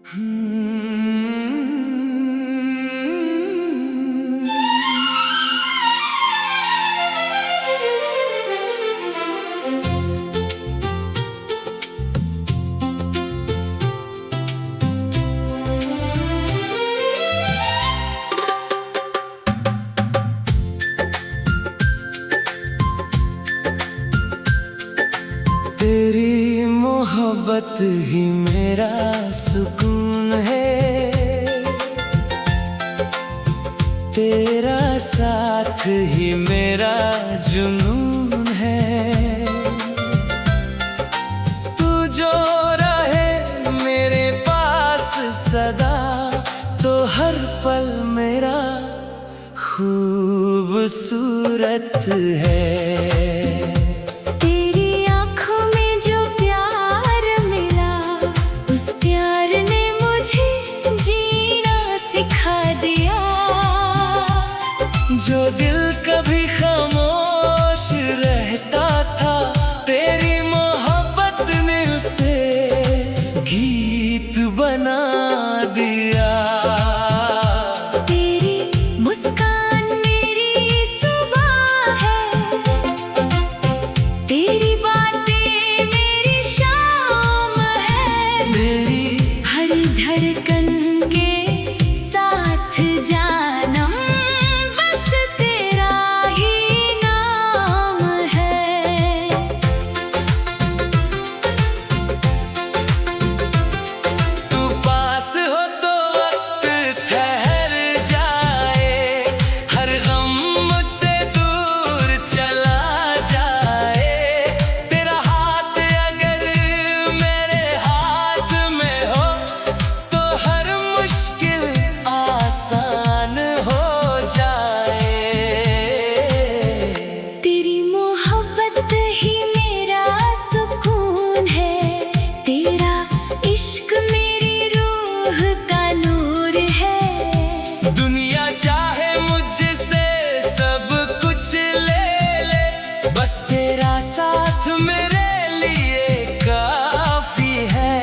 तेरी मोहब्बत ही मेरा सुकून है, तेरा साथ ही मेरा जुनून है। तू जो रहे मेरे पास सदा, तो हर पल मेरा खूबसूरत है। जो दिल कभी खामोश रहता था, तेरी मोहब्बत ने उसे गीत बना दिया। तेरी मुस्कान मेरी सुबह है, तेरी बातें मेरी शाम है। मेरी हर धड़कन के साथ जानम दुनिया चाहे मुझसे सब कुछ ले ले, बस तेरा साथ मेरे लिए काफी है।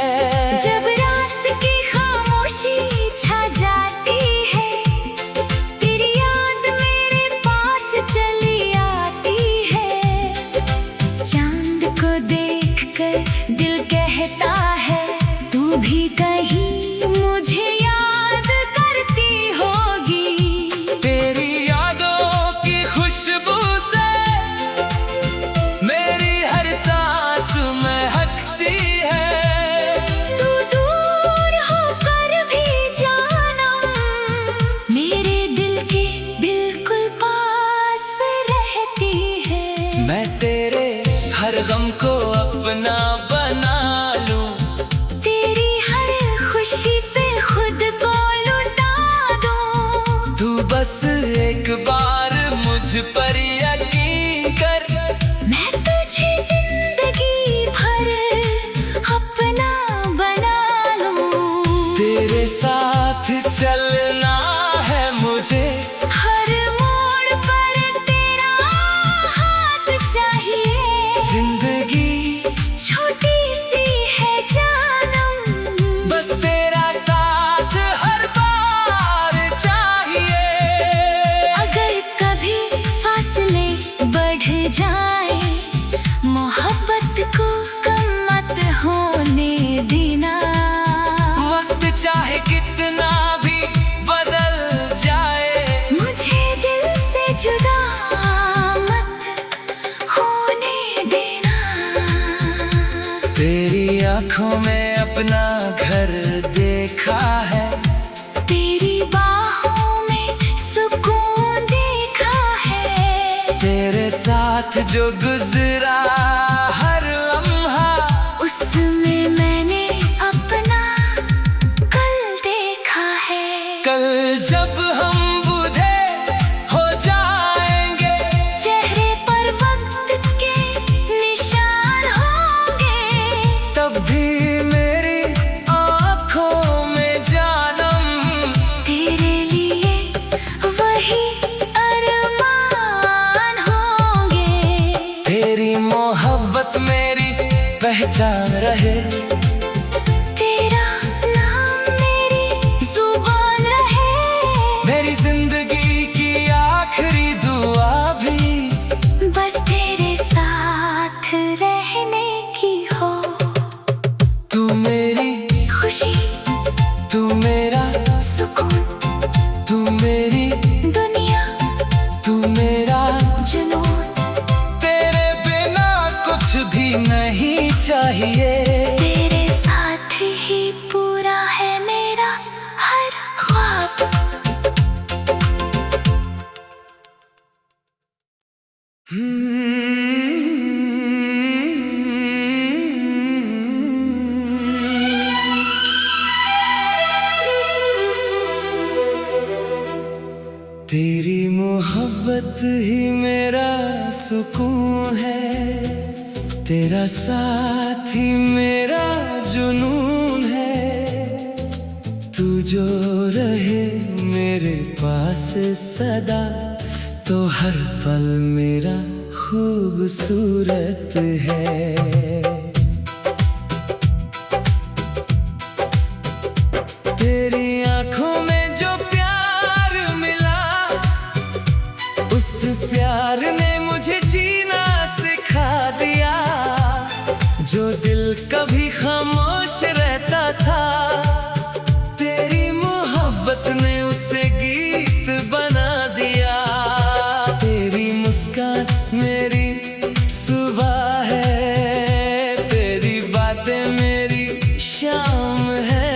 जब रात की खामोशी छा जाती है, तेरी याद मेरे पास चली आती है। चांद को देखकर दिल कहता है, तू भी कहीं मुझे याद करती होगी। तेरी यादों की खुशबू से मेरी हर सांस महकती है। तू दूर होकर भी जानम मेरे दिल के बिल्कुल पास रहती है। मैं तेरे हर गम को अपना बना लूं, तेरी हर खुशी पे खुद को लुटा दूं। तू बस एक बार मुझ पर यकीन कर, मैं तुझे जिंदगी भर अपना बना लूं। तेरे साथ चलना है मुझे, हर मोड़ पर तेरा हाथ चाहिए। जिंदगी छोटी सी है जानम, बस तेरा साथ हर बार चाहिए। अगर कभी फासले बढ़ जाए, मोहब्बत को कम मत होने देना। वक्त चाहे कितना भी बदल जाए, मुझे दिल से जुदा मत होने देना। तेरी आंखों में अपना घर देखा है, तेरी बाहों में सुकून देखा है। तेरे साथ जो गुजरा हर लम्हा, उसमें मैंने अपना कल देखा है। कल जब हम बूढ़े हो जाएंगे, चेहरे पर वक्त के निशान होंगे। तब भी मेरी आँखों में जानम तेरे लिए वही अरमान होंगे। तेरी मोहब्बत मेरी पहचान रहे, तेरा नाम तेरी मोहब्बत ही मेरा सुकून है, तेरा साथ ही मेरा जुनून है। तू जो रहे मेरे पास सदा, तो हर पल मेरा खूबसूरत है। तेरी आंखों में जो प्यार मिला, उस प्यार ने मुझे जीना सिखा दिया। जो दिल कभी खामोश रहता था, तेरी मोहब्बत ने उसे गीत बना दिया। तेरी मुस्कान मेरी सुबह है, तेरी बातें मेरी शाम है।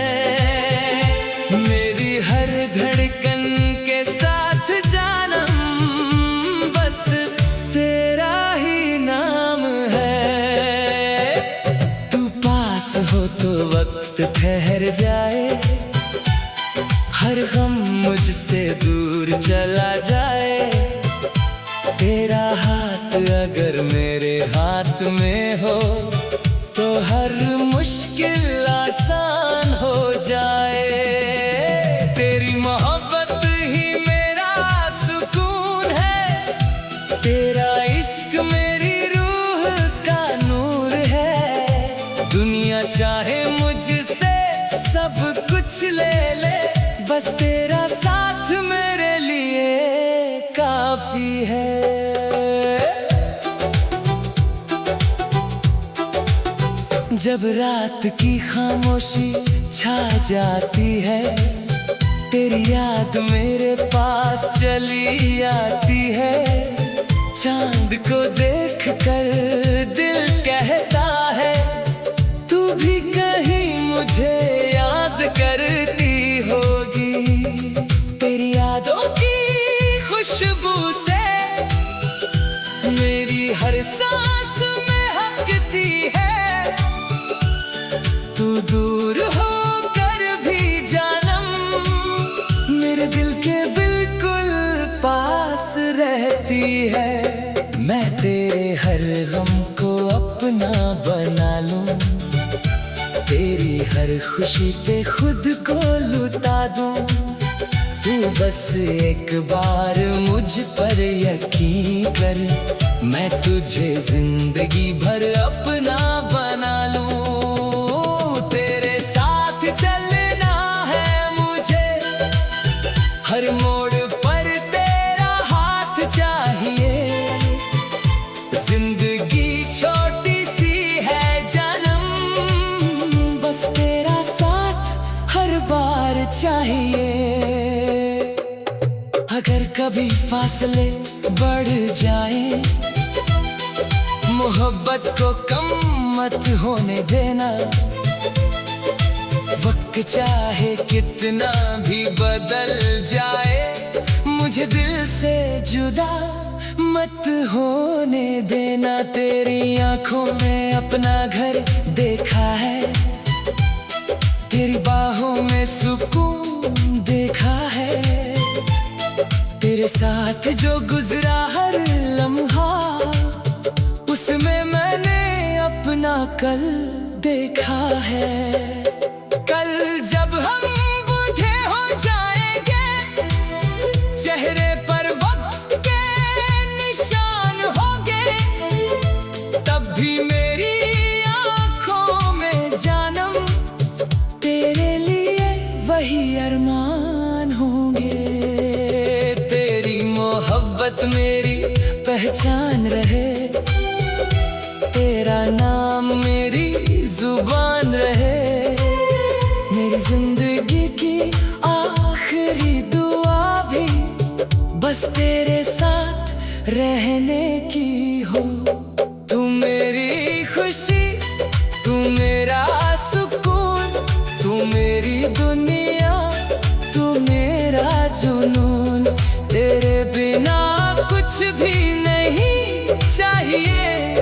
मेरी हर धड़कन के साथ जानम, बस तेरा ही नाम है। तू पास हो तो वक्त ठहर जाए, हर गम मुझसे दूर चला जाए। तेरा हाथ अगर मेरे हाथ में हो, तो हर मुश्किल आसान हो जाए। तेरी मोहब्बत ही मेरा सुकून है, तेरा इश्क मेरी रूह का नूर है। दुनिया चाहे मुझसे सब कुछ ले ले, बस तेरा साथ मेरे लिए काफी है। जब रात की खामोशी छा जाती है, तेरी याद मेरे पास चली आती है। चांद को देखकर दिल कहता है, तू भी कहीं मुझे याद करती होगी। तेरी यादों की खुशबू से मेरी हर सांस महकती है। तू दूर होकर भी जानम, मेरे दिल के बिल्कुल पास रहती है। मैं तेरे हर गम को अपना बना लूं, तेरी हर खुशी पे खुद को लुटा दूं। तू बस एक बार मुझ पर यकीन कर, मैं तुझे जिंदगी भर अपना बना लूं। तेरे साथ चलना है मुझे, हर मोड़ पर तेरा हाथ चाहिए। जिंदगी छोटी सी है जानम, बस तेरा साथ हर बार चाहिए। अगर कभी फासले बढ़ जाए, मोहब्बत को कम मत होने देना। वक्त चाहे कितना भी बदल जाए, मुझे दिल से जुदा मत होने देना। तेरी आंखों में अपना घर देखा है, तेरी बाहों में सुकून देखा है। तेरे साथ जो गुजरा हर लम्हा, उसमें मैंने अपना कल देखा है। कल जब हम बूढ़े हो जाएंगे, चेहरे पर वक्त के निशान होंगे, तब भी मेरी आंखों में जानम, तेरे लिए वही अरमान होंगे। तेरी मोहब्बत मेरी पहचान रहे, तेरा नाम मेरी जुबान रहे। मेरी जिंदगी की आखिरी दुआ भी बस तेरे साथ रहने की हो। तू मेरी खुशी, तू मेरा सुकून, तू मेरी दुनिया, तू मेरा जुनून। तेरे बिना कुछ भी नहीं चाहिए।